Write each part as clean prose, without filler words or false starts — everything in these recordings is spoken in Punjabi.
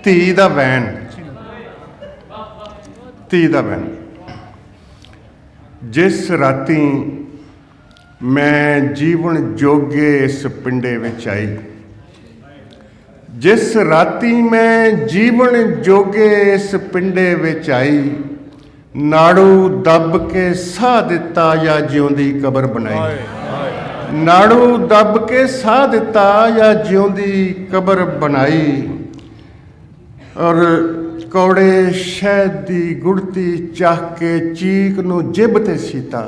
ਧੀ ਦਾ ਵੈਣ, ਧੀ ਦਾ ਵੈਣ। ਜਿਸ ਰਾਤੀ ਮੈਂ ਜੀਵਨ ਜੋਗੇ ਇਸ ਪਿੰਡੇ ਵਿੱਚ ਆਈ, ਜਿਸ ਰਾਤੀ ਮੈਂ ਜੀਵਨ ਜੋਗੇ ਇਸ ਪਿੰਡੇ ਵਿੱਚ ਆਈ, ਨਾੜੂ ਦੱਬ ਕੇ ਸਾਹ ਦਿੱਤਾ ਜਾਂ ਜਿਉਂਦੀ ਕਬਰ ਬਣਾਈ। ਨਾੜੂ ਦੱਬ ਕੇ ਸਾਹ ਦਿੱਤਾ ਜਾਂ ਜਿਉਂਦੀ ਕਬਰ ਬਣਾਈ। ਔਰ ਕੌੜੇ ਸ਼ਹਿਦ ਦੀ ਗੁੜਤੀ ਚਾਹ ਕੇ ਚੀਕ ਨੂੰ ਜਿਬ ਤੇ ਸੀਤਾ।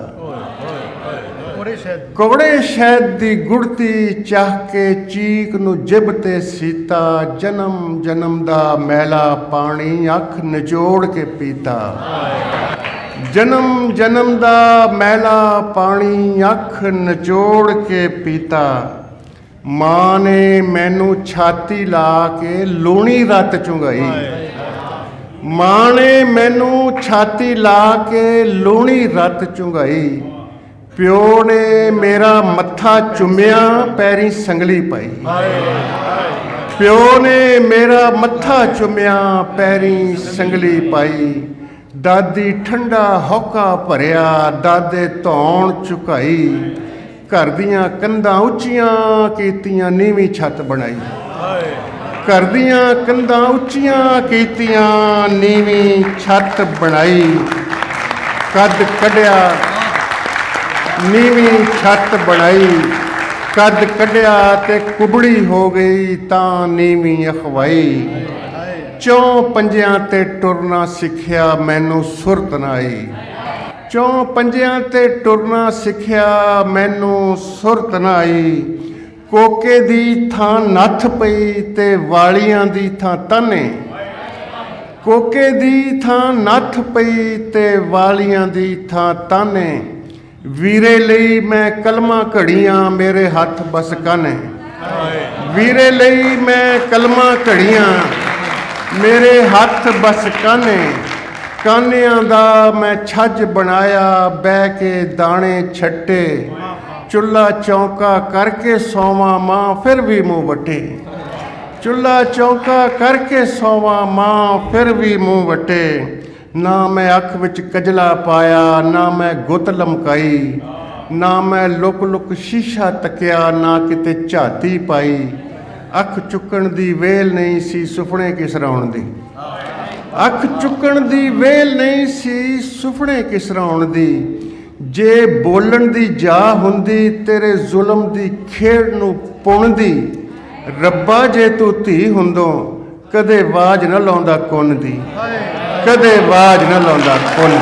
ਕੌੜੇ ਸ਼ਹਿਦ ਦੀ ਗੁੜਤੀ ਚਾਹ ਕੇ ਚੀਕ ਨੂੰ ਜਿਬ ਤੇ ਸੀਤਾ। ਜਨਮ ਜਨਮ ਦਾ ਮੈਲਾ ਪਾਣੀ ਅੱਖ ਨਿਚੋੜ ਕੇ ਪੀਤਾ। ਜਨਮ ਜਨਮ ਦਾ ਮੈਲਾ ਪਾਣੀ ਅੱਖ ਨਿਚੋੜ ਕੇ ਪੀਤਾ। ਮਾਂ ਨੇ ਮੈਨੂੰ ਛਾਤੀ ਲਾ ਕੇ ਲੂਣੀ ਰੱਤ ਚੁੰਗਾਈ। ਮਾਂ ਨੇ ਮੈਨੂੰ ਛਾਤੀ ਲਾ ਕੇ ਲੂਣੀ ਰੱਤ ਚੁੰਗਾਈ। ਪਿਓ ਨੇ ਮੇਰਾ ਮੱਥਾ ਚੁੰਮਿਆ, ਪੈਰੀਂ ਸੰਗਲੀ ਪਾਈ। ਪਿਓ ਨੇ ਮੇਰਾ ਮੱਥਾ ਚੁੰਮਿਆ, ਪੈਰੀਂ ਸੰਗਲੀ ਪਾਈ। ਦਾਦੀ ਠੰਡਾ ਹੌਕਾ ਭਰਿਆ, ਦਾਦੇ ਧੌਣ ਝੁਕਾਈ। ਘਰ ਦੀਆਂ ਕੰਧਾਂ ਉੱਚੀਆਂ ਕੀਤੀਆਂ, ਨੀਵੀਂ ਛੱਤ ਬਣਾਈ। ਘਰ ਦੀਆਂ ਕੰਧਾਂ ਉੱਚੀਆਂ ਕੀਤੀਆਂ, ਨੀਵੀਂ ਛੱਤ ਬਣਾਈ। ਕੱਦ ਕੱਢਿਆ, ਨੀਵੀਂ ਛੱਤ ਬਣਾਈ। ਕੱਦ ਕੱਢਿਆ ਤੇ ਕੁਬੜੀ ਹੋ ਗਈ ਤਾਂ ਨੀਵੀਂ ਅਖਵਾਈ। ਚੌਂ ਪੰਜਿਆਂ ਤੇ ਟੁਰਨਾ ਸਿੱਖਿਆ, ਮੈਨੂੰ ਸੁਰਤ ਨਾ ਆਈ। ਚੌਂ ਪੰਜਿਆਂ ਤੇ ਟੁਰਨਾ ਸਿੱਖਿਆ, ਮੈਨੂੰ ਸੁਰਤ ਨਾ ਆਈ। ਕੋਕੇ ਦੀ ਥਾਂ ਨੱਥ ਪਈ ਤੇ ਵਾਲੀਆਂ ਦੀ ਥਾਂ ਤਾਨੇ। ਕੋਕੇ ਦੀ ਥਾਂ ਨੱਥ ਪਈ ਤੇ ਵਾਲੀਆਂ ਦੀ ਥਾਂ ਤਾਨੇ। ਵੀਰੇ ਲਈ ਮੈਂ ਕਲਮਾਂ ਘੜੀਆਂ, ਮੇਰੇ ਹੱਥ ਬਸ ਕਾਨੇ। ਵੀਰੇ ਲਈ ਮੈਂ ਕਲਮਾਂ ਘੜੀਆਂ, ਮੇਰੇ ਹੱਥ ਬਸ ਕਾਨੇ। ਕਾਨਿਆਂ ਦਾ ਮੈਂ ਛੱਜ ਬਣਾਇਆ, ਬਹਿ ਕੇ ਦਾਣੇ ਛੱਟੇ। ਚੁੱਲ੍ਹਾ ਚੌਂਕਾ ਕਰਕੇ ਸੌਵਾਂ ਮਾਂ, ਫਿਰ ਵੀ ਮੂੰਹ ਵੱਟੇ। ਚੁੱਲ੍ਹਾ ਚੌਂਕਾ ਕਰਕੇ ਸੌਵਾਂ ਮਾਂ, ਫਿਰ ਵੀ ਮੂੰਹ ਵੱਟੇ। ਨਾ ਮੈਂ ਅੱਖ ਵਿੱਚ ਕਜਲਾ ਪਾਇਆ, ਨਾ ਮੈਂ ਗੁੱਤ ਲਮਕਾਈ। ਨਾ ਮੈਂ ਲੁਕ ਲੁਕ ਸ਼ੀਸ਼ਾ ਤੱਕਿਆ, ਨਾ ਕਿਤੇ ਝਾਤੀ ਪਾਈ। ਅੱਖ ਚੁੱਕਣ ਦੀ ਵੇਲ ਨਹੀਂ ਸੀ, ਸੁਪਨੇ ਕਿਸਰਾਉਣ ਦੀ। ਅੱਖ ਚੁੱਕਣ ਦੀ ਵੇਲ ਨਹੀਂ ਸੀ, ਸੁਪਨੇ ਕਿਸਰਾਉਣ ਦੀ। ਜੇ ਬੋਲਣ ਦੀ ਜਾ ਹੁੰਦੀ, ਤੇਰੇ ਜ਼ੁਲਮ ਦੀ ਖੇਡ ਨੂੰ ਪੁਣਦੀ। ਰੱਬਾ ਜੇ ਤੂੰ ਧੀ ਹੁੰਦੋਂ, ਕਦੇ ਆਵਾਜ਼ ਨਾ ਲਾਉਂਦਾ ਕੁੰਨ ਦੀ। ਕਦੇ ਆਵਾਜ਼ ਨਾ ਲਾਉਂਦਾ ਕੁੰਨ।